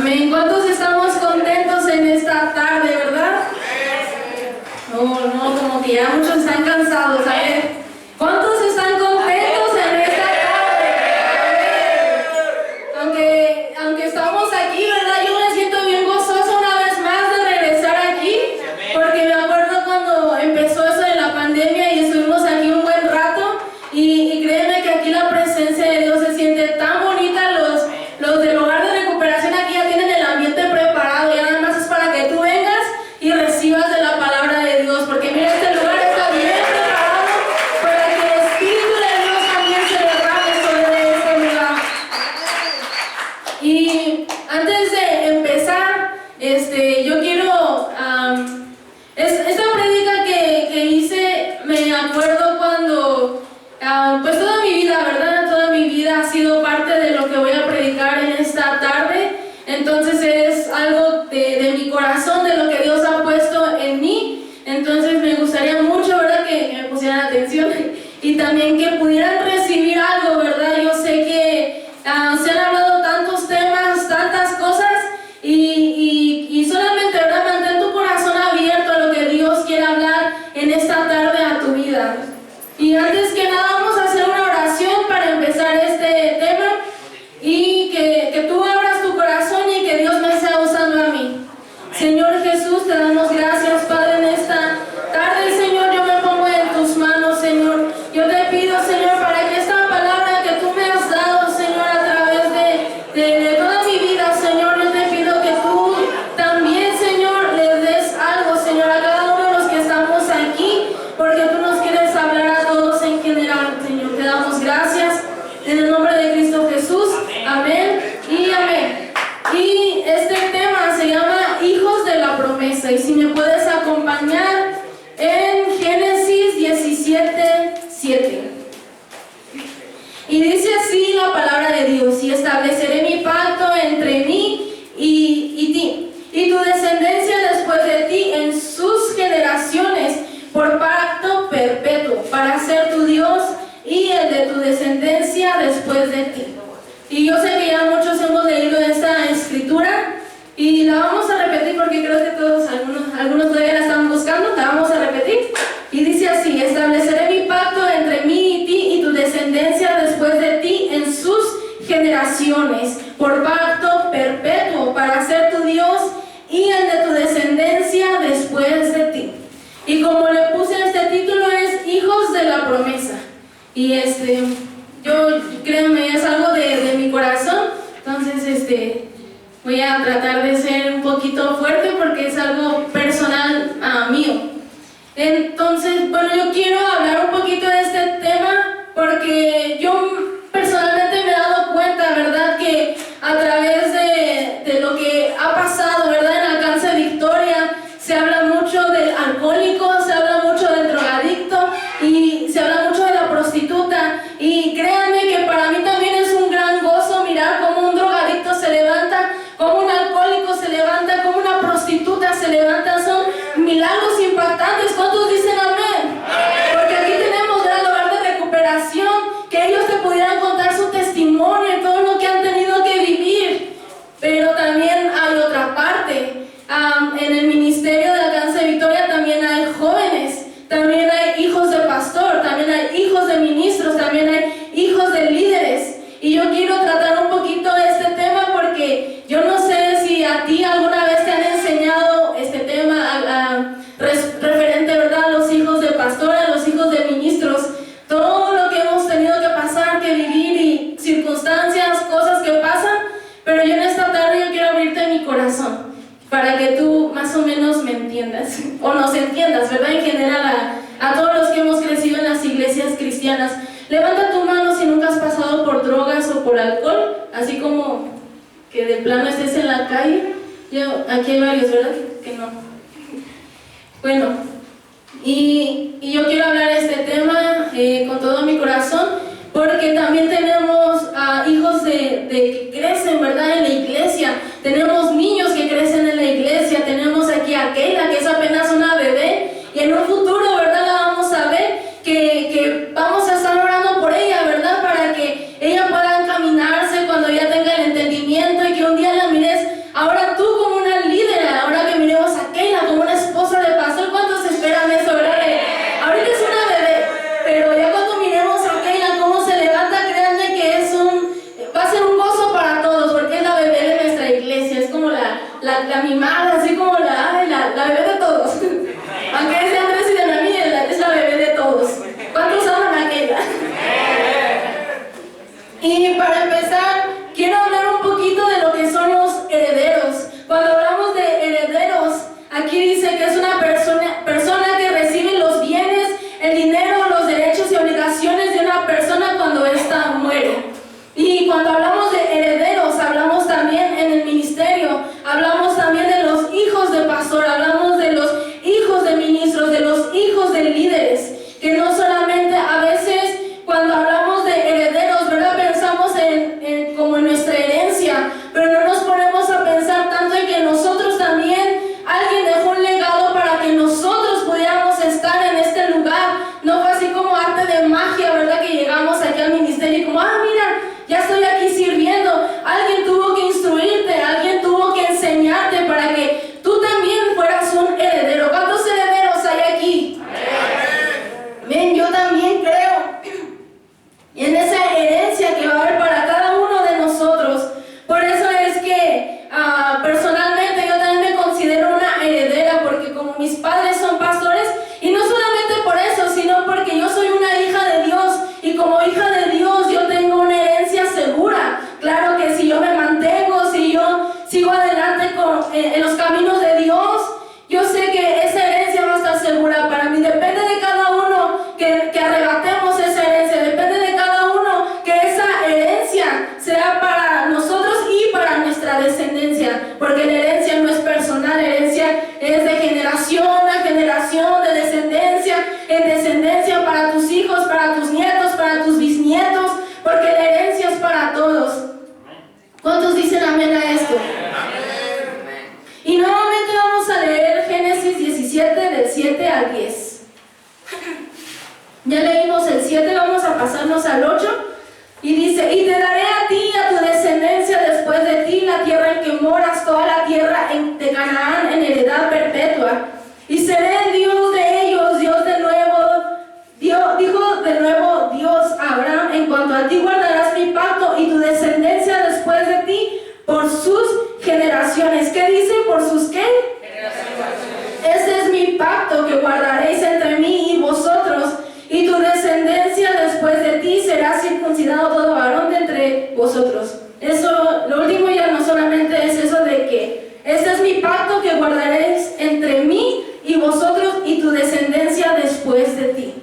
Amén. ¿Cuántos estamos contentos en esta tarde, verdad? No, como que ya muchos están cansados. A ver, ¿cuántos están contentos en esta tarde? Aunque estamos aquí, ¿verdad? Yo me siento bien gozosa una vez más de regresar aquí, porque me acuerdo cuando empezó eso de la pandemia y estuvimos aquí un buen rato, y créeme que aquí la presencia de Dios se siente tan bonita. Los del hogar de recuperación aquí ya tienen el ambiente preparado, y nada más es para que tú vengas y recibas de la palabra de Dios, porque mira, este lugar está bien preparado para que el Espíritu de Dios también se derrame sobre este lugar. Y antes de empezar, yo quiero, esta prédica que hice, me acuerdo cuando, pues toda mi vida, ¿verdad? Toda mi vida ha sido parte de lo que voy a predicar en esta tarde. Entonces es algo de mi corazón, de lo que Dios ha puesto en mí. Entonces me gustaría mucho, ¿verdad?, que me pusieran atención y también que pudieran recibir algo, ¿verdad? Yo sé que se han hablado tantos temas, tantas cosas, y solamente, ¿verdad?, mantén tu corazón abierto a lo que Dios quiere hablar en esta tarde a tu vida. Y antes que nada vamos a hacer una oración para empezar este tema, y que tú abras tu corazón y que Dios me sea usando a mí. Señor Jesús, te damos gracias, Padre, en esta tarde. Señor, yo me pongo en tus manos, Señor. Yo te pido, Señor, para que esta palabra que tú me has dado, Señor, a través de toda mi vida, Señor, yo te pido que tú también, Señor, le des algo, Señor, a cada uno de los que estamos aquí, porque tú nos quieres hablar a todos en general, Señor. Te damos gracias en el nombre de Cristo Jesús. Amén y amén. Y este tema se llama Hijos de la Promesa. Y si me puedes acompañar en Génesis 17:7. Y dice así la palabra de Dios: y estableceré mi pacto entre mí y ti, y tu descendencia después de ti en sus generaciones, por pacto perpetuo, para ser tu Dios y el de tu descendencia después de ti. Y yo sé que ya muchos hemos leído esta escritura, y la vamos a repetir porque creo que todos, algunos todavía la están buscando. La vamos a repetir. Y dice así: estableceré mi pacto entre mí y ti y tu descendencia después de ti en sus generaciones, por pacto perpetuo, para ser tu Dios y el de tu descendencia después de ti. Y como le puse este título, es Hijos de la Promesa. Y yo, créanme, es algo de mi corazón. Entonces, voy a tratar de ser un poquito fuerte porque es algo personal mío. Entonces, bueno, yo quiero hablar un poquito de este tema porque yo personalmente me he dado cuenta, ¿verdad?, que a través de lo que ha pasado, ¿verdad?, en Alcance Victoria, se habla mucho del alcohólico, se habla mucho del drogadicto y se habla mucho de la prostituta. Y créanme que para mí también es un gran gozo mirar cómo un drogadicto se levanta, cómo un alcohólico se levanta, cómo una prostituta se levanta. Son milagros impactantes. ¿Cuántos dicen amén? Porque aquí tenemos, ¿verdad?, el hogar de recuperación, que ellos te pudieran contar su testimonio y todo lo que han tenido que vivir. Pero también hay otra parte. En el ministerio de Alcance Victoria también hay jóvenes, también hay hijos de pastor, también hay hijos de ministros, también hay hijos de líderes. Y yo quiero tratar un poquito de este tema porque yo no sé si a ti alguna vez te han enseñado este tema referente, ¿verdad?, a los hijos de pastor, a los hijos de ministros, todo lo que hemos tenido que pasar, que vivir, y circunstancias, cosas que pasan. Pero yo en esta tarde yo quiero abrirte mi corazón para que tú más o menos me entiendas, o nos entiendas, ¿verdad?, en general a todos los que hemos crecido en las iglesias cristianas. Levanta tu mano si nunca has pasado por drogas o por alcohol, así como que de plano estés en la calle. Aquí hay varios, ¿verdad?, que no. Bueno, y yo quiero hablar de este tema con todo mi corazón, porque también tenemos hijos que crecen, ¿verdad?, en la iglesia. Tenemos niños que crecen en la iglesia. Tenemos aquí a Keila, que es apenas una bebé, y en un futuro, ¿verdad?, la vamos a ver, que vamos a estar orando por ella, ¿verdad?, para que ella pueda encaminarse cuando ya tenga el entendimiento, y que un día la mires a la mimada, así como la bebé de todos. Aunque ese Andrés y de la mía es la bebé de todos. ¿Cuántos aman aquella? Y para empezar, quiero hablar un poquito de lo que son los herederos. Cuando hablamos de herederos, aquí dice que es una persona que recibe los bienes, el dinero, los derechos y obligaciones de una persona cuando ésta muere. Y cuando hablamos de herederos, hablamos también en el ministerio, hablamos también de los hijos de pastor, hablamos de los hijos de ministros, de los hijos de líderes, que no solamente a veces cuando hablamos de herederos, ¿verdad? Pensamos como en nuestra herencia, pero no nos ponemos a pensar tanto en que nosotros también, alguien dejó un legado para que nosotros pudiéramos estar en este lugar. No fue así como arte de magia, ¿verdad? Que llegamos aquí al ministerio y como, mira, ya estoy aquí sirviendo. Alguien tuvo que instruirte, alguien tuvo que enseñarte para que tú también fueras un heredero. ¿Cuántos herederos hay aquí? Amén, yo también creo en esa herencia que va a haber para cada uno de nosotros. Por eso es que personalmente yo también me considero una heredera, porque como mis padres son pastores, y no solamente por eso, sino porque yo soy una hija de Dios, y como hija de Dios yo tengo una herencia segura. Claro que si yo me mantengo, si yo sigo adelante en los caminos de Dios, yo sé que esa herencia va a estar segura para mí. Depende de cada uno que arrebatemos esa herencia, depende de cada uno que esa herencia sea para nosotros y para nuestra descendencia, porque la herencia no es personal, la herencia es de generación a generación, de descendencia en descendencia, para tus hijos, para tus nietos, para tus bisnietos, porque la herencia es para todos. ¿Cuántos dicen amén a esto? Y nuevamente vamos a leer Génesis 17 del 7 al 10. Ya leímos el 7, vamos a pasarnos al 8. Y dice: y te daré a ti y a tu descendencia después de ti la tierra en que moras, toda la tierra de Canaán en heredad perpetua. Y seré el Dios de ellos, dijo de nuevo Dios a Abraham: en cuanto a ti guardarás mi pacto y tu descendencia después de ti por sus generaciones. ¿Qué dice? ¿Por sus qué? Este es mi pacto que guardaréis entre mí y vosotros, y tu descendencia después de ti será circuncidado todo varón de entre vosotros. Eso, lo último ya no solamente es eso de que este es mi pacto que guardaréis entre mí y vosotros y tu descendencia después de ti.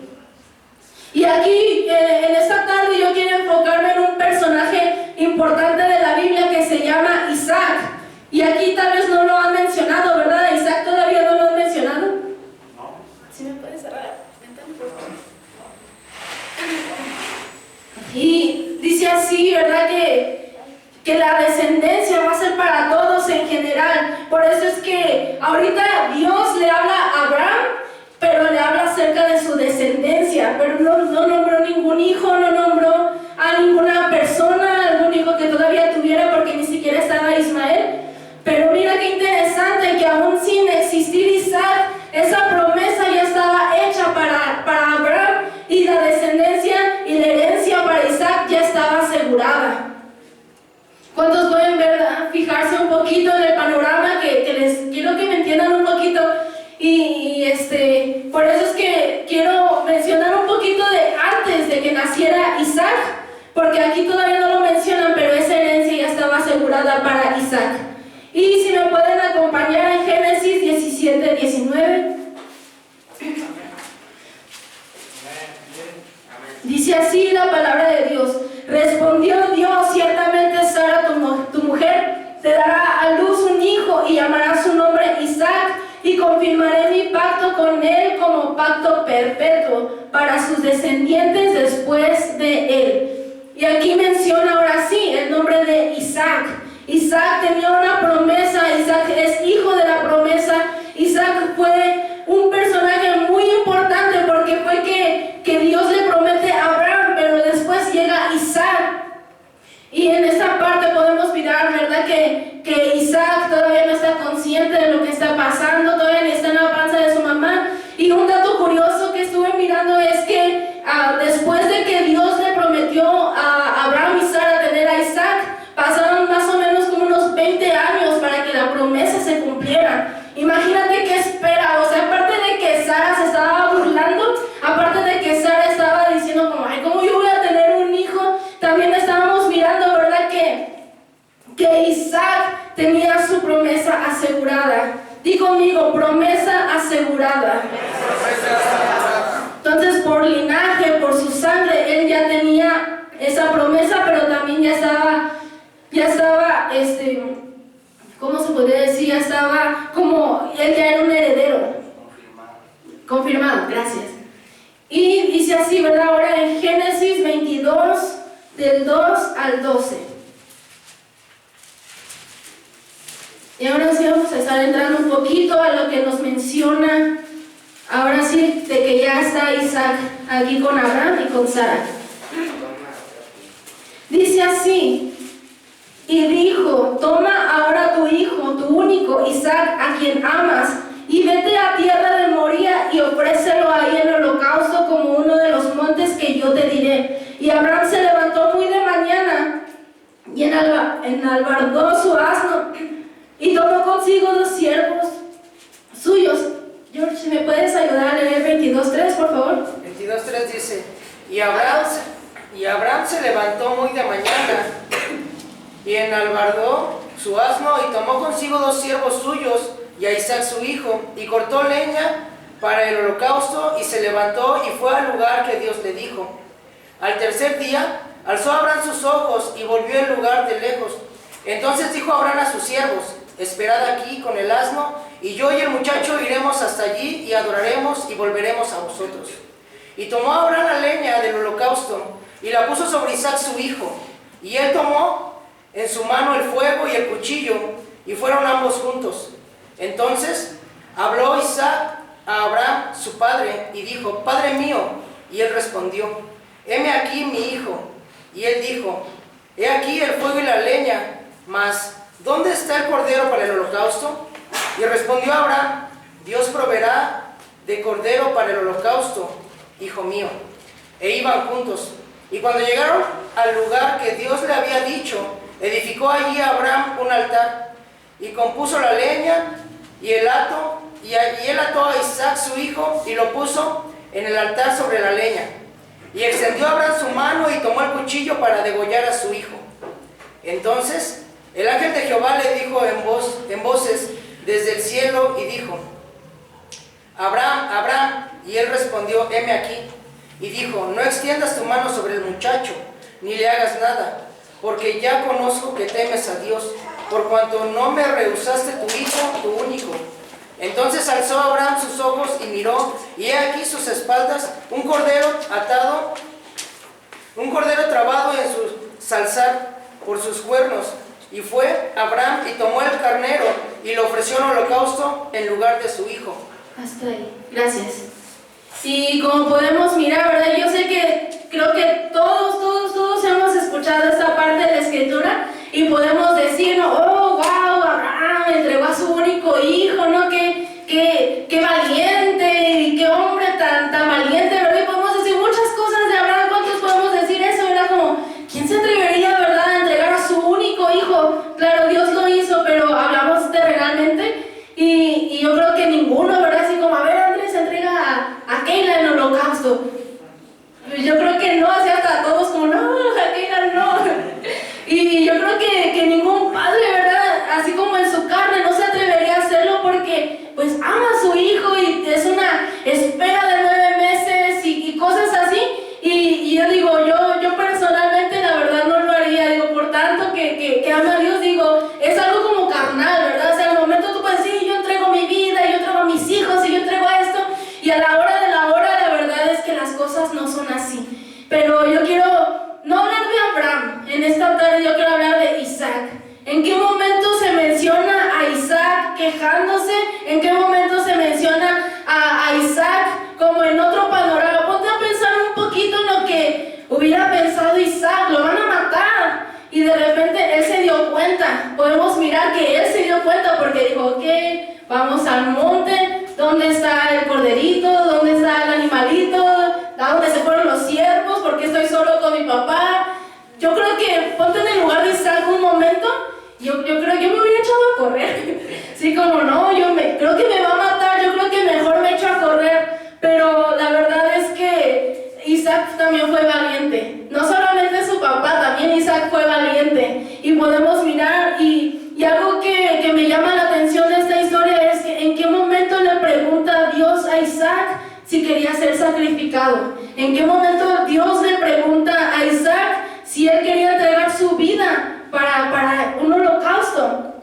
Y aquí en esta tarde yo quiero enfocarme en un personaje importante de la Biblia que se llama Isaac. Y aquí tal vez no lo han mencionado, ¿verdad? Isaac todavía no lo han mencionado. No. ¿Sí me puedes cerrar? Y dice así, ¿verdad? Que la descendencia va a ser para todos en general. Por eso es que ahorita Dios le habla a Abraham, pero le habla acerca de su descendencia, pero no nombró ningún hijo, no nombró a ninguna persona, algún hijo que todavía tuviera, porque ni siquiera estaba Ismael. Pero mira qué interesante que aún sin existir Isaac, esa promesa ya estaba hecha para Abraham, y la descendencia y la herencia para Isaac ya estaba asegurada. ¿Cuántos pueden ver, fijarse un poquito en el panorama que les quiero que me entiendan un poquito? Por eso es que quiero mencionar un poquito de antes de que naciera Isaac, porque aquí todavía no lo mencionan, pero esa herencia ya estaba asegurada para Isaac. Y si me pueden acompañar en Génesis 17, 19. Dice así la palabra de Dios: respondió Dios: ciertamente Sara, tu mujer, te dará a luz un hijo y llamará su nombre Isaac, y confirmaré mi pacto con él como pacto perpetuo para sus descendientes después de él. Y aquí menciona ahora sí el nombre de Isaac. Isaac tenía una promesa, Isaac es hijo de la promesa. Isaac fue un personaje muy importante porque fue que Dios le promete a Abraham, pero después llega Isaac. Y en esta parte podemos mirar, ¿verdad? Que Isaac todavía no está consciente de lo que está pasando, todavía está en la panza de su mamá. Y un dato curioso que estuve mirando es que después de que Dios le prometió a Abraham y Sara tener a Isaac, pasaron más o menos como unos 20 años para que la promesa se cumpliera. Imagínate qué espera, o sea, aparte de que Sara se estaba burlando, aparte de que Sara estaba diciendo como, ay, ¿cómo yo voy a tener un hijo? También estábamos mirando, ¿verdad? Que Isaac tenía su promesa asegurada. Di conmigo, promesa asegurada. Entonces, por linaje, por su sangre, él ya tenía esa promesa, pero también ya estaba, ¿cómo se podría decir? Ya estaba como, él ya era un heredero. Confirmado, gracias. Y dice así, ¿verdad? Ahora en Génesis 22, del 2 al 12. Y ahora sí vamos a estar entrando un poquito a lo que nos menciona, ahora sí, de que ya está Isaac aquí con Abraham y con Sara. Dice así, y dijo, toma ahora tu hijo, tu único Isaac, a quien amas, y vete a tierra de Moría y ofrécelo ahí en holocausto como uno de los montes que yo te diré. Y Abraham se levantó muy de mañana y enalbardó su asno y tomó consigo 2 siervos suyos. George, ¿me puedes ayudar a leer 22:3, por favor? 22:3 dice, y Abraham se levantó muy de mañana y enalbardó su asno y tomó consigo 2 siervos suyos y a Isaac su hijo, y cortó leña para el holocausto, y se levantó y fue al lugar que Dios le dijo. Al tercer día alzó Abraham sus ojos y volvió al lugar de lejos. Entonces dijo Abraham a sus siervos, esperad aquí con el asno, y yo y el muchacho iremos hasta allí y adoraremos y volveremos a vosotros. Y tomó Abraham la leña del holocausto y la puso sobre Isaac su hijo, y él tomó en su mano el fuego y el cuchillo, y fueron ambos juntos. Entonces habló Isaac a Abraham su padre y dijo, Padre mío, y él respondió, heme aquí mi hijo. Y él dijo, he aquí el fuego y la leña, mas ¿dónde está el cordero para el holocausto? Y respondió Abraham, Dios proveerá de cordero para el holocausto, hijo mío. E iban juntos. Y cuando llegaron al lugar que Dios le había dicho, edificó allí Abraham un altar, y compuso la leña y el hato, y él ató a Isaac su hijo, y lo puso en el altar sobre la leña. Y extendió Abraham su mano y tomó el cuchillo para degollar a su hijo. Entonces el ángel de Jehová le dijo en voces desde el cielo, y dijo, Abraham, Abraham, y él respondió, heme aquí. Y dijo, no extiendas tu mano sobre el muchacho, ni le hagas nada, porque ya conozco que temes a Dios, por cuanto no me rehusaste tu hijo, tu único. Entonces alzó Abraham sus ojos y miró, y he aquí sus espaldas un cordero atado, un cordero trabado en su salzar por sus cuernos. Y fue Abraham y tomó el carnero y lo ofreció en holocausto en lugar de su hijo. Hasta ahí, gracias. Y como podemos mirar, ¿verdad? Yo sé que creo que todos hemos escuchado esta parte de la escritura y podemos decir, ¿no? Oh, wow, Abraham entregó a su único hijo, ¿no? Qué valiente y qué hombre tan valiente, ¿verdad? Y podemos decir muchas cosas de Abraham. ¿Cuántos podemos decir eso, verdad? Como, ¿quién se atrevería, verdad, a entregar a su único hijo? Claro, Dios lo hizo, pero hablamos terrenalmente y yo creo que ninguno, ¿verdad? Así como, a ver, Andrés, entrega a Keila en holocausto. Yo creo que no, así hasta todos como, no, a Keila no. Y yo creo que ningún padre, ¿verdad? Así como en su carne, no se atrevería a hacerlo porque pues ama a su hijo y es una espera de 9 meses y cosas así. Y yo digo, yo personalmente la verdad no lo haría, digo, por tanto que ama a Dios, digo, es algo como carnal, ¿verdad? O sea, al momento tú puedes decir, yo entrego mi vida, yo entrego a mis hijos, y yo entrego esto, y a la hora de la hora, la verdad es que las cosas no son así. Pero yo quiero no hablar de Abraham, en esta tarde yo quiero hablar de Isaac. ¿En qué momento se menciona a Isaac quejándose? ¿En qué momento se menciona a Isaac como en otro panorama? Ponte a pensar un poquito en lo que hubiera pensado Isaac, lo van a matar. Y de repente él se dio cuenta, podemos mirar que él se dio cuenta porque dijo, ok, vamos al monte, ¿dónde está el corderito? ¿Dónde está el animalito? ¿A dónde se fueron los siervos? ¿Por qué estoy solo con mi papá? Yo creo que ponte en el lugar de Isaac un momento, yo creo que yo me hubiera echado a correr. sí, como no, creo que me va a matar, yo creo que mejor me echo a correr. Pero la verdad es que Isaac también fue valiente. No solamente su papá, también Isaac fue valiente. Y podemos mirar, y algo que me llama la atención de esta historia es que en qué momento le pregunta Dios a Isaac si quería ser sacrificado. En qué momento Dios le pregunta a Isaac si él quería entregar su vida para un holocausto.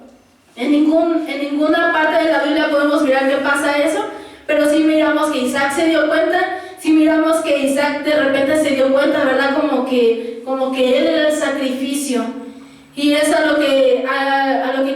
En ninguna parte de la Biblia podemos mirar que pasa eso, pero sí miramos que Isaac se dio cuenta, sí miramos que Isaac de repente se dio cuenta, ¿verdad? Como que él era el sacrificio. Y es a lo que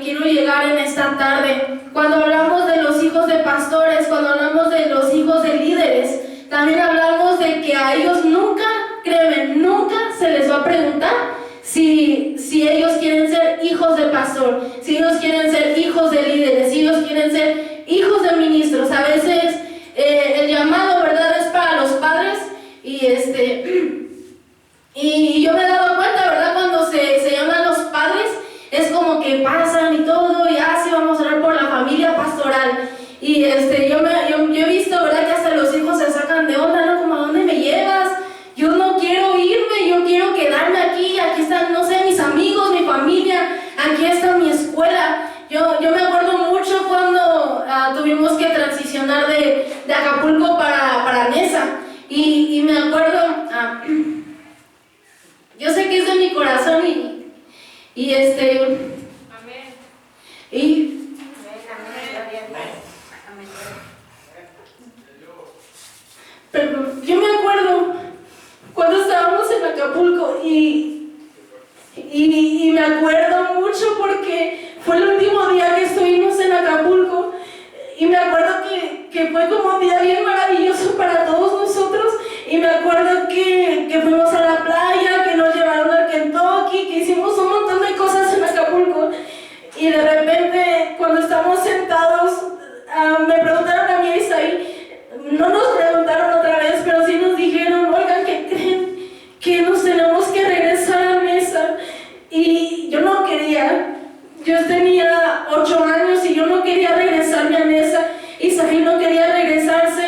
quiero llegar en esta tarde. Cuando hablamos de los hijos de pastores, cuando hablamos de los hijos de líderes, también hablamos de que a ellos nunca, créeme, nunca se les va a preguntar si ellos quieren ser hijos de pastor, si ellos quieren ser hijos de líderes, si ellos quieren ser hijos de ministros. A veces el llamado, ¿verdad?, es para los padres, y yo me he dado cuenta, ¿verdad?, cuando se llaman los padres, es como que pasan y todo, y así vamos a orar por la familia pastoral. Y yo he visto, ¿verdad?, que hasta los hijos se sacan de onda, ¿no? Como, ¿a dónde me llevas? Yo no quiero irme, yo quiero quedarme aquí están, no sé, mis amigos, mi familia, aquí está mi escuela. Yo me acuerdo mucho cuando tuvimos que transicionar de Acapulco para Nesa, y me acuerdo, yo sé que es de mi corazón, Amén. Pero yo me acuerdo cuando estábamos en Acapulco, y me acuerdo mucho porque fue el último día que estuvimos en Acapulco, y me acuerdo que fue como un día bien maravilloso para todos nosotros. Y me acuerdo que fuimos a la playa, que nos llevaron al Kentucky, que hicimos un montón de cosas en Acapulco. Y de repente, cuando estamos sentados, me preguntaron a mí y Isaí, no nos preguntaron otra vez, pero sí nos dijeron, oigan, ¿qué creen? Que nos tenemos que regresar a Mesa. Y yo no quería, yo tenía 8 años y yo no quería regresarme a Mesa. Isaí no quería regresarse.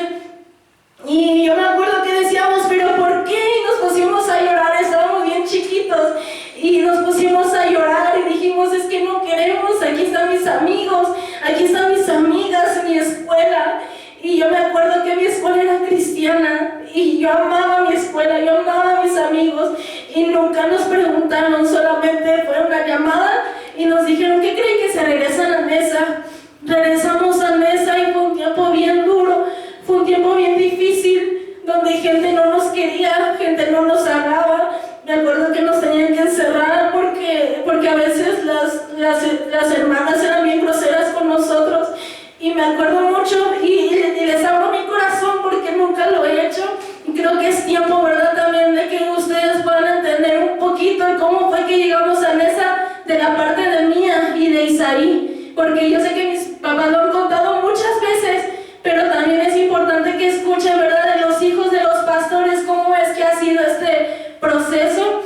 Y yo me acuerdo que decíamos, ¿pero por qué? Y nos pusimos a llorar, estábamos bien chiquitos, y nos pusimos a llorar y dijimos, es que no queremos, aquí están mis amigos, aquí están mis amigas, mi escuela. Y yo me acuerdo que mi escuela era cristiana, y yo amaba mi escuela, yo amaba a mis amigos, y nunca nos preguntaron, solamente fue una llamada, y nos dijeron, ¿qué creen que se regresan a Mesa? Regresamos a Mesa, y fue un tiempo bien duro. Fue un tiempo bien difícil, donde gente no nos quería, gente no nos hablaba. Me acuerdo que nos tenían que encerrar porque a veces las hermanas eran bien groseras con nosotros. Y me acuerdo mucho, y les abro mi corazón porque nunca lo he hecho. Y creo que es tiempo, ¿verdad?, también de que ustedes puedan entender un poquito de cómo fue que llegamos a Mesa, de la parte de Mía y de Isaí. Porque yo sé que mis papás lo han contado muchas veces, pero también es importante que escuchen, ¿verdad?, de los hijos de los pastores, cómo es que ha sido este proceso.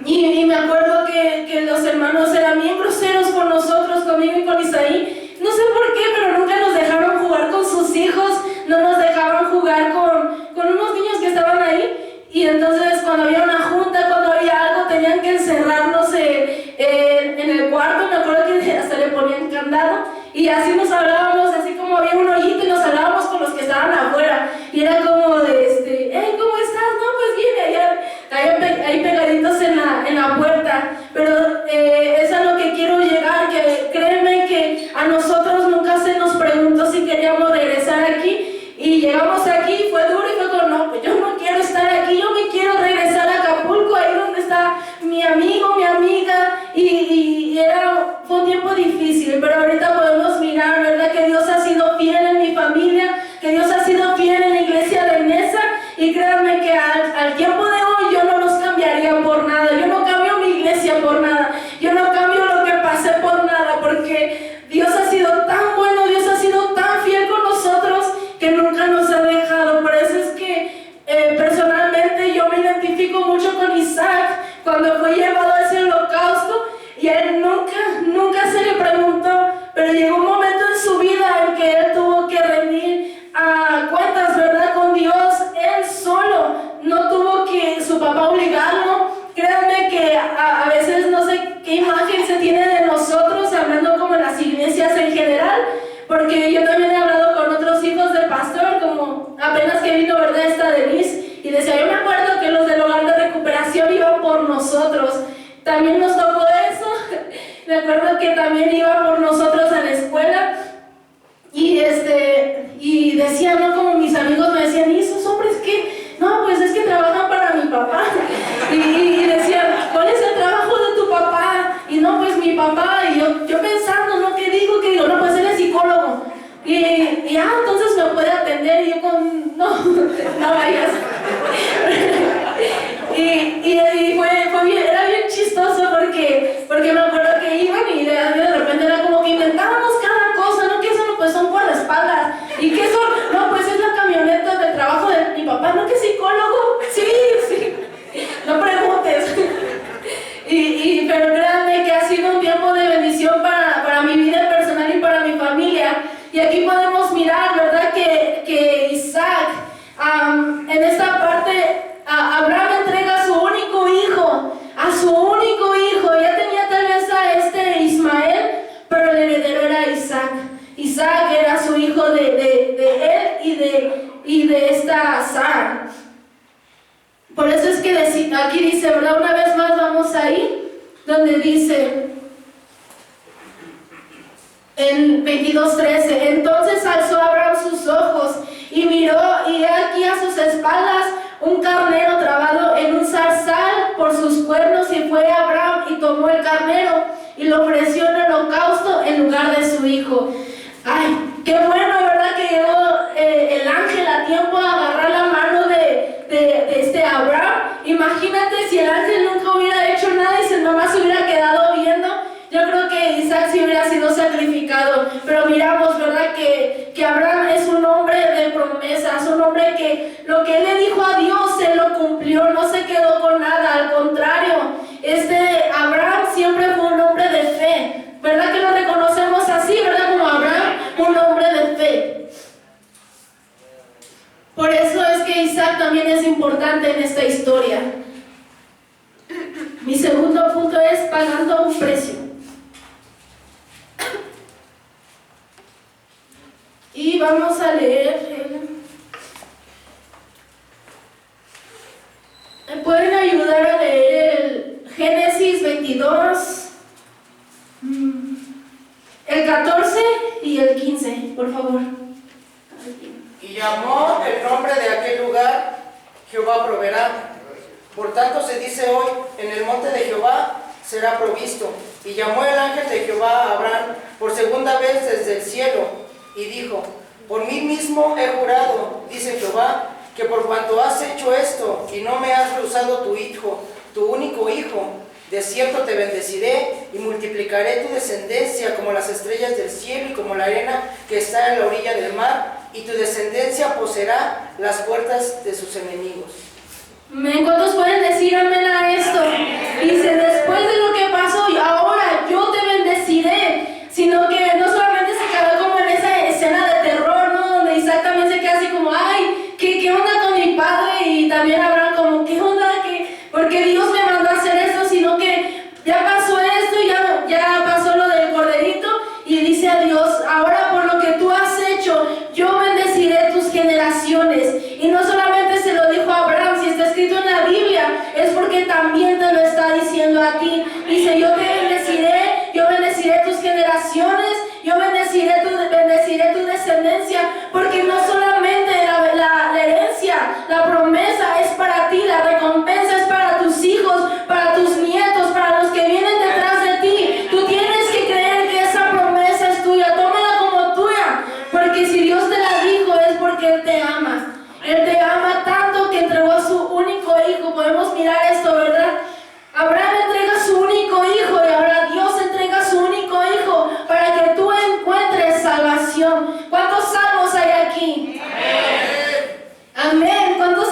Y me acuerdo que los hermanos eran bien groseros con nosotros, conmigo y con Isaí. No sé por qué, pero nunca nos dejaron jugar con sus hijos, no nos dejaban jugar con unos niños que estaban ahí. Y entonces cuando había una junta, cuando había algo, tenían que encerrarnos en el cuarto. Me acuerdo que hasta le ponían candado, y así nos hablábamos, así como había un hoyito, y nos hablábamos con los que estaban afuera, y era como de hey, ¿cómo estás? No, pues bien, ahí pegaditos en la puerta. Pero es a lo que quiero llegar, que créeme que a nosotros nunca se nos preguntó si queríamos regresar aquí, y llegamos aquí, fue duro, y fue como, no, pues yo no quiero estar aquí, yo me quiero regresar a Acapulco, ahí donde está mi amigo, mi amiga, fue un tiempo difícil, pero ahorita podemos mirar, ¿verdad?, que Dios ha sido fiel en mi familia, que Dios ha sido fiel en la iglesia de Mesa, y créanme que al tiempo de hoy yo no los cambiaría por nada, yo no cambio mi iglesia por nada, yo no cambio lo que pasé por nada, porque Dios ha sido tan bueno, Dios ha sido tan fiel con nosotros, que nunca nos ha dejado. Por eso es que personalmente yo me identifico mucho con Isaac, cuando fue llevado a ese holocausto, y a él nunca se le preguntó, pero llegó un porque yo también he hablado con otros hijos del pastor, como apenas que vino, ¿verdad?, esta Denise, y decía, yo me acuerdo que los del hogar de recuperación iban por nosotros. También nos tocó eso. Me acuerdo que también iban por nosotros a la escuela, y decían, ¿no?, como mis amigos me decían, ¿y esos hombres qué? No, pues es que trabajan para mi papá. Y decían, ¿cuál es el trabajo de tu papá? Y no, pues mi papá. Y yo pensando, ¿no? ¿Qué digo? No, pues él es psicólogo. Entonces me puede atender. Y yo no vayas. y fue bien, era bien chistoso porque me acuerdo que iban y de repente era como que inventábamos cada cosa, ¿no? Que eso no, pues son guardaespaldas. ¿Y qué son? No, pues es la camioneta del trabajo de mi papá. ¿No que es psicólogo? Sí. No preguntes. Pero créanme que ha sido un tiempo de bendición para mi vida personal y para mi familia. Y aquí podemos mirar, ¿verdad?, que Isaac, en esta parte, Abraham entrega a su único hijo. Ya tenía tal vez a Ismael, pero el heredero era Isaac. Isaac era su hijo de él y de esta Sara. Por eso es que aquí dice, ¿verdad? Una vez más vamos ahí, donde dice en 22:13, entonces alzó Abraham sus ojos y miró, y he aquí a sus espaldas un carnero trabado en un zarzal por sus cuernos, y fue Abraham y tomó el carnero y lo ofreció en holocausto en lugar de su hijo. Ay, qué bueno, ¿verdad?, que llegó el ángel a tiempo a agarrar la mano de Abraham. Imagínate si el ángel nunca hubiera hecho nada y nomás se hubiera quedado viendo. Yo creo que Isaac sí hubiera sido sacrificado. Pero miramos, ¿verdad?, que Abraham es un hombre de promesas, un hombre que lo que él le dijo a Dios, él lo cumplió, no se quedó con nada, al contrario. Abraham siempre fue un hombre de fe, ¿verdad?, que lo reconocemos así, ¿verdad?, como Abraham, un hombre de fe. Por eso es que Isaac también es importante en esta historia. Mi segundo punto es pagando un precio. Y vamos a leer. ¿Me pueden ayudar a leer el Génesis 22, el 14 y el 15, por favor? Y llamó el nombre de aquel lugar Jehová proveerá. Por tanto se dice hoy, en el monte de Jehová será provisto. Y llamó el ángel de Jehová a Abraham por segunda vez desde el cielo, y dijo, por mí mismo he jurado, dice Jehová, que por cuanto has hecho esto, y no me has rehusado tu hijo, tu único hijo, de cierto te bendeciré, y multiplicaré tu descendencia como las estrellas del cielo y como la arena que está en la orilla del mar, y tu descendencia poseerá las puertas de sus enemigos. ¿Cuántos pueden decir amén a esto? Dice, después de lo que pasó, ahora yo te bendeciré. Sino que no solamente se quedó como en esa escena de terror, ¿no?, donde Isaac también se queda así como, ay, ¿qué onda con mi padre? Y también Abraham como, ¿qué onda? Porque Dios me mandó a hacer esto, sino que ya pasó esto, ya pasó lo del corderito, y dice a Dios, ahora por lo que tú has hecho, yo bendeciré tus generaciones. Y no solamente se lo dijo a Abraham, si está escrito en la Biblia, es porque también te lo está diciendo a ti. Dice, yo bendeciré tus generaciones, yo bendeciré tu descendencia, porque no solamente la herencia, la promesa es para ti, la recompensa es para tus hijos, para tus nietos, para los que vienen detrás de ti. Tú tienes que creer que esa promesa es tuya, tómala como tuya, porque si Dios te la dijo es porque Él te ama. Él te ama tanto que entregó a su único hijo. Podemos mirar esto, ¿verdad? Abraham entrega su único hijo, y ahora Dios entrega su único hijo para que tú encuentres salvación. ¿Cuántos salvos hay aquí? Amén. ¿Cuántos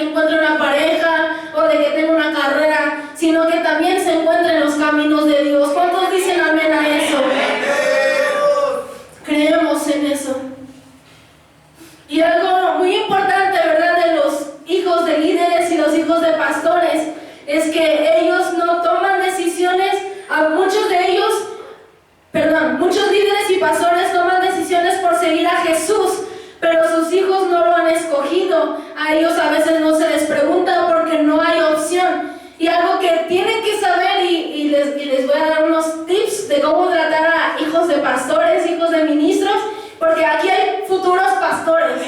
encuentre una pareja o de que tenga una carrera, sino que también se encuentre en los caminos de Dios. ¿Cuántos dicen amén a eso? Creemos en eso. Y algo muy importante, ¿verdad?, de los hijos de líderes y los hijos de pastores, es que ellos no toman decisiones, muchos líderes y pastores toman decisiones por seguir a Jesús, pero sus hijos no lo han escogido. A ellos a veces no se les pregunta porque no hay opción. Y algo que tienen que saber, y les voy a dar unos tips de cómo tratar a hijos de pastores, hijos de ministros, porque aquí hay futuros pastores.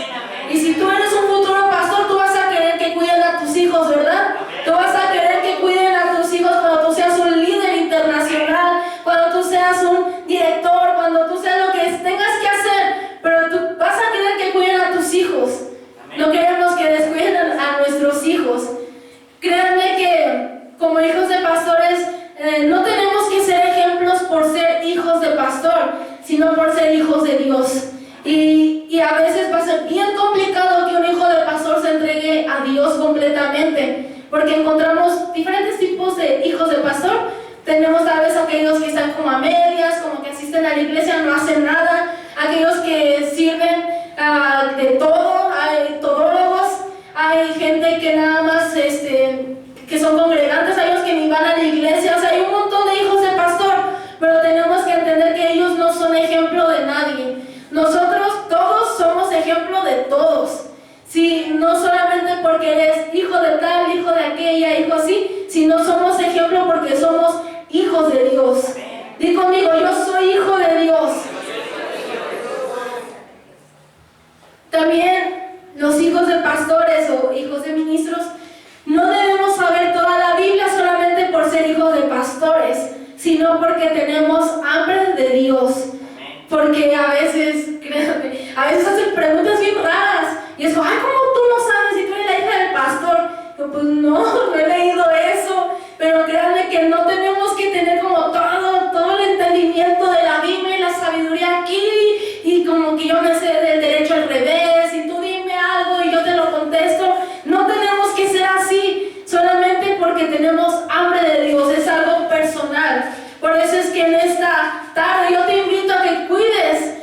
Y si tú eres un futuro pastor, tú vas a querer que cuiden a tus hijos, ¿verdad? Tú vas a querer que cuiden a tus hijos cuando tú seas un líder internacional, cuando tú seas un director, cuando tú seas lo que tengas que hacer, pero tú vas a querer que cuiden a tus hijos. No queremos que descuiden a nuestros hijos. Créanme que como hijos de pastores no tenemos que ser ejemplos por ser hijos de pastor, sino por ser hijos de Dios. Y a veces va a ser bien complicado que un hijo de pastor se entregue a Dios completamente, porque encontramos diferentes tipos de hijos de pastor. Tenemos tal vez aquellos que están como a medias, como que asisten a la iglesia, no hacen nada, aquellos que sirven de todo, hay todólogos, hay gente que nada más que son congregantes, hay los que ni van a la iglesia, o sea, hay un montón de hijos de pastor, pero tenemos que entender que ellos no son ejemplo de nadie. Nosotros todos somos ejemplo de todos. Sí, no solamente porque eres hijo de tal, hijo de aquella, hijo así, sino somos ejemplo porque somos hijos de Dios. Di conmigo, yo soy hijo de Dios. También los hijos de pastores o hijos de ministros no debemos saber toda la Biblia solamente por ser hijos de pastores, sino porque tenemos hambre de Dios. Porque a veces, créanme, a veces hacen preguntas bien raras y es como, ay, ¿cómo tú no sabes si tú eres la hija del pastor? Yo, pues no he leído eso, pero créanme que no tenemos que tener como todo el entendimiento de la Biblia y la sabiduría aquí y como que yo me sé del derecho al revés y tú dime algo y yo te lo contesto. No tenemos que ser así solamente porque tenemos hambre de Dios, es algo personal. Por eso es que en esta tarde yo te invito a que cuides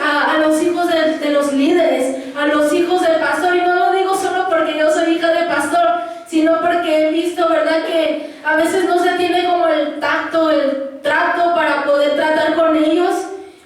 a los hijos de los líderes, a los hijos del pastor. Y no lo digo solo porque yo soy hija de pastor, sino porque he visto, ¿verdad?, que a veces no se tiene como el tacto, el trato para poder tratar con ellos,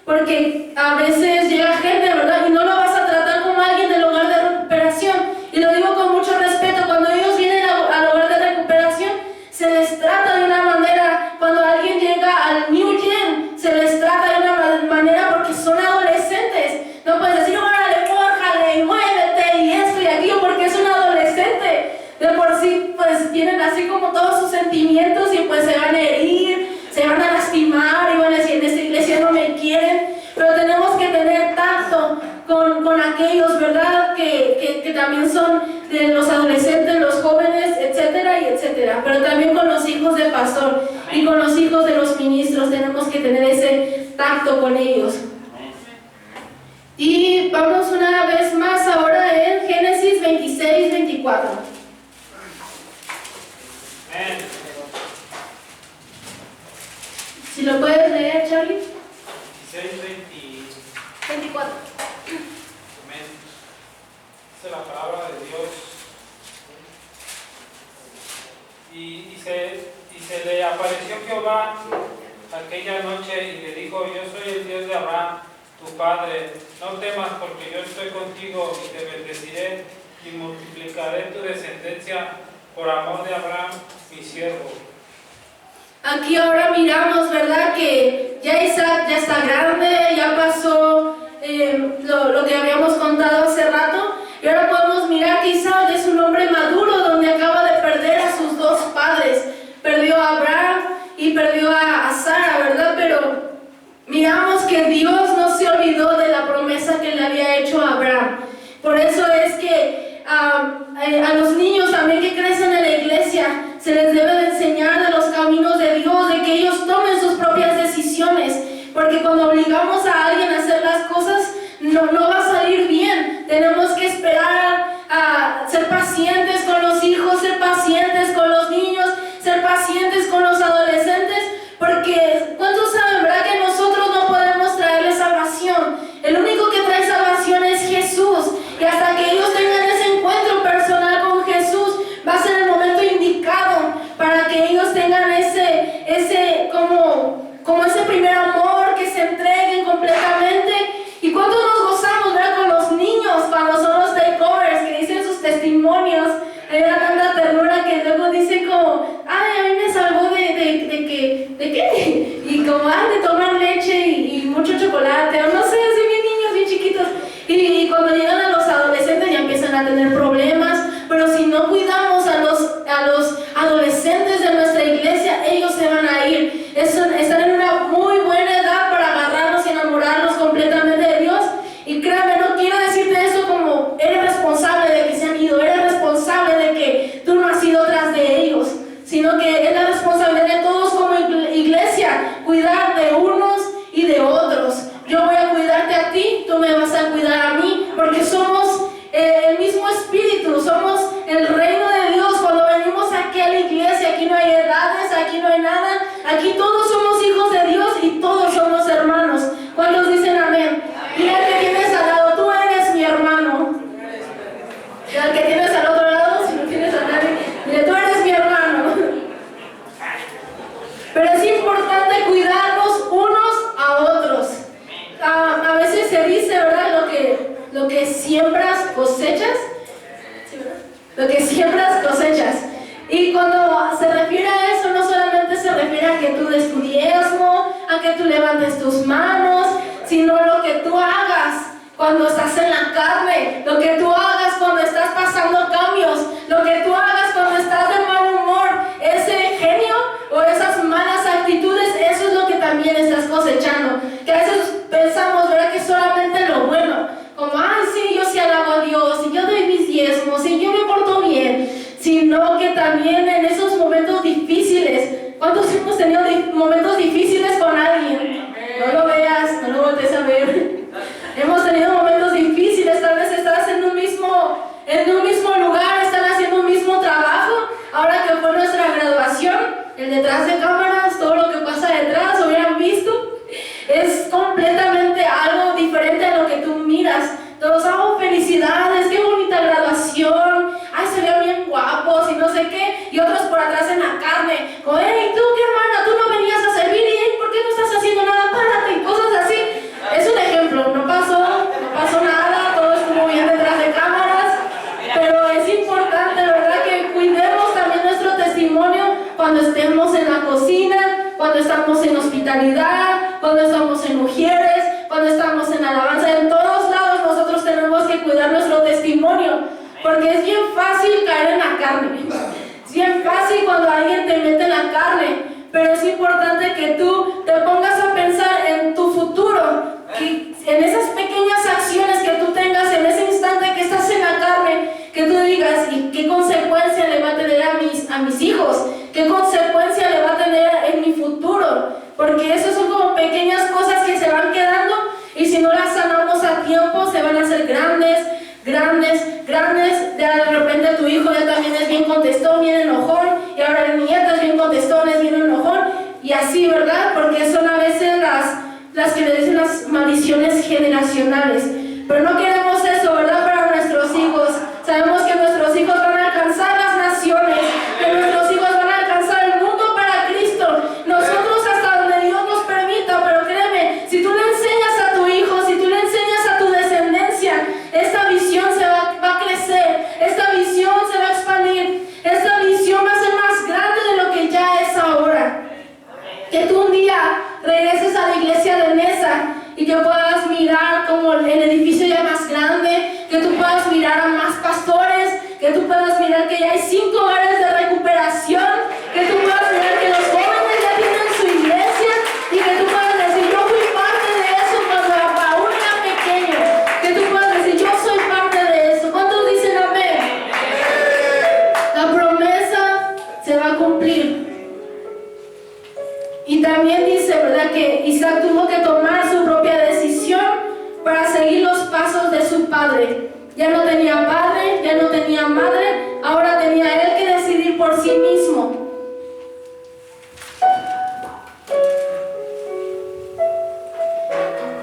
porque a veces llega gente, ¿verdad?, y no lo vas a tratar como alguien del hogar de recuperación. Y lo digo con mucho respeto, cuando ellos vienen al hogar de recuperación, se les trata de una manera. Cuando alguien llega al New Gen, se les trata de una manera porque son adolescentes. No puedes decir, órale, fórjale, y muévete, y esto y aquello, porque es un adolescente. De por sí, pues tienen así como todos sus sentimientos y pues se van a herir, se van a lastimar y van a decir, en esta iglesia no me quieren. Pero tenemos que tener tacto con aquellos, ¿verdad?, que también son de los adolescentes, los jóvenes, etcétera y etcétera. Pero también con los hijos de pastor y con los hijos de los ministros tenemos que tener ese tacto con ellos. Y vamos una vez más ahora en Génesis 26, 24. Si lo puedes leer, Charlie. 24. Amén. Dice la palabra de Dios. Y se le apareció Jehová aquella noche y le dijo, yo soy el Dios de Abraham, tu padre. No temas porque yo estoy contigo y te bendeciré y multiplicaré tu descendencia por amor de Abraham, mi siervo. Aquí ahora miramos, ¿verdad?, que ya Isaac ya está grande, ya pasó lo que habíamos contado hace rato, y ahora podemos mirar que Isaac es un hombre maduro donde acaba de perder a sus dos padres. Perdió a Abraham y perdió a Sara, ¿verdad? Pero miramos que Dios no se olvidó de la promesa que le había hecho a Abraham. Por eso es que a los niños también que crecen en la iglesia se les debe de enseñar de los caminos de Dios, de que ellos tomen sus propias decisiones, porque cuando obligamos a alguien a hacer las cosas no va a salir bien. Tenemos que esperar a ser pacientes como de tomar leche y mucho chocolate, o no sé, así bien niños, bien chiquitos. Y cuando llegan a los adolescentes ya empiezan a tener problemas, pero si no cuidamos a los adolescentes de nuestra iglesia, ellos se van a ir. Están en una muy buena edad para agarrarnos y enamorarnos completamente de Dios. Y créame, no quiero decirte eso como eres responsable de que se han ido, eres responsable de que tú no has ido tras de ellos, sino que es la responsabilidad de todos como iglesia, cuidar de unos y de otros. Yo voy a cuidarte a ti, tú me vas a cuidar a mí, porque somos el mismo espíritu, somos el reino de Dios. Cuando venimos aquí a la iglesia, aquí no hay edades, aquí no hay nada, aquí todos somos hijos de Dios y todos somos hermanos. ¿Cuántos dicen amén? Y al que tienes al lado, tú eres mi hermano. Y al que tienes al otro lado, si no tienes a nadie, dile, tú eres mi hermano. Pero es importante cuidarnos unos a otros. A veces se dice, ¿verdad? Lo que siembras cosechas. ¿Sí, verdad? Lo que siembras cosechas. Y cuando se refiere a eso, no solamente se refiere a que tú des tu diezmo, a que tú levantes tus manos, sino lo que tú hagas cuando estás en la carne, lo que tú hagas cuando estás pasando cambios, lo que tú hagas cuando estás de mal humor, ese genio o esas malas actitudes, eso es lo que también estás cosechando. Que a veces pensamos, ¿verdad?, que solamente lo bueno, como, ay, sí, yo sí alabo a Dios, y yo doy mis diezmos, y yo me porto bien, sino que también en esos momentos difíciles, ¿cuántos hemos tenido momentos difíciles con alguien? No lo veas, no lo voltees a ver. Hemos tenido momentos difíciles, tal vez estás en un mismo lugar, están haciendo un mismo trabajo. Ahora que fue nuestra graduación, el detrás de cámaras, todo lo que pasa detrás, hubieran visto, es completamente algo diferente a lo que tú miras. Todos, felicidades, qué bonita graduación, ay, se ven bien guapos y no sé qué, y otros por atrás en la carne, como, hey, tú, qué hermana, tú no venías a servir, y ¿por qué no estás haciendo nada? Párate, y cosas así. Es un ejemplo, no pasó nada, todo estuvo bien detrás de cámaras, pero es importante, ¿verdad?, que cuidemos también nuestro testimonio cuando estemos en la cocina, cuando estamos en hospitalidad, cuando estamos en mujeres, cuando estamos en alabanza, en todos lados nosotros tenemos que cuidar nuestro testimonio, porque es bien fácil caer en la carne, es bien fácil cuando alguien te mete en la carne, pero es importante que tú te pongas a pensar en tu futuro, que en esas pequeñas acciones que tú tengas en ese instante que estás en la carne, que tú digas, ¿y qué consecuencia le va a tener a mis hijos? ¿Qué consecuencia le va a tener en mi futuro? Porque eso son como pequeñas cosas que se van quedando, y si no las sanamos a tiempo, se van a hacer grandes. De repente tu hijo ya también es bien contestón, bien enojón, y ahora el nieto es bien contestón, es bien enojón, y así, ¿verdad? Porque son a veces las que le dicen las maldiciones generacionales. Pero no queremos eso, ¿verdad?, para nuestros hijos. Sabemos que nuestros hijos van a alcanzar las naciones, que nuestros hijos van a alcanzar el mundo para Cristo. Nosotros hasta donde Dios nos permita, pero créeme, si tú le enseñas a tu hijo, si tú le enseñas a tu descendencia, esta visión va a crecer, esta visión se va a expandir, esta visión va a ser más grande de lo que ya es ahora. Que tú un día regreses a la iglesia de Mesa y que puedas mirar como el edificio ya más grande, que tú puedas mirar a más pastores, que tú puedas mirar que ya hay 5 hogares de recuperación, que tú puedas mirar que los jóvenes ya tienen su iglesia, y que tú puedas decir, yo fui parte de eso cuando aún era pequeño, que tú puedas decir, yo soy parte de eso. ¿Cuántos dicen amén? La promesa se va a cumplir. Y también dice, ¿verdad?, que Isaac tuvo que tomar su propia decisión para seguir los pasos de su padre. Ya no tenía padre, ya no tenía madre, ahora tenía él que decidir por sí mismo.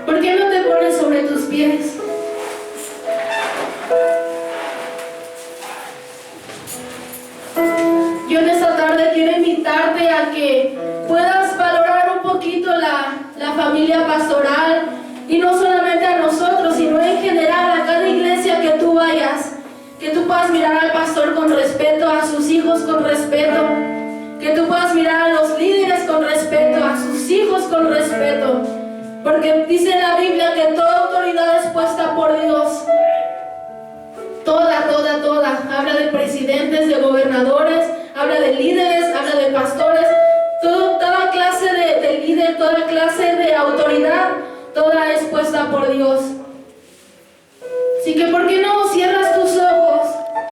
¿Por qué no te pones sobre tus pies? Yo en esta tarde quiero invitarte a que puedas valorar un poquito la familia pastoral, y no solamente a nosotros, sino en general a cada iglesia que tú vayas, que tú puedas mirar al pastor con respeto, a sus hijos con respeto, que tú puedas mirar a los líderes con respeto, a sus hijos con respeto, porque dice la Biblia que toda autoridad es puesta por Dios. Toda. Habla de presidentes, de gobernadores, habla de líderes, habla de pastores, toda clase de líder, toda clase de autoridad, toda es puesta por Dios. Así que, ¿por qué no cierra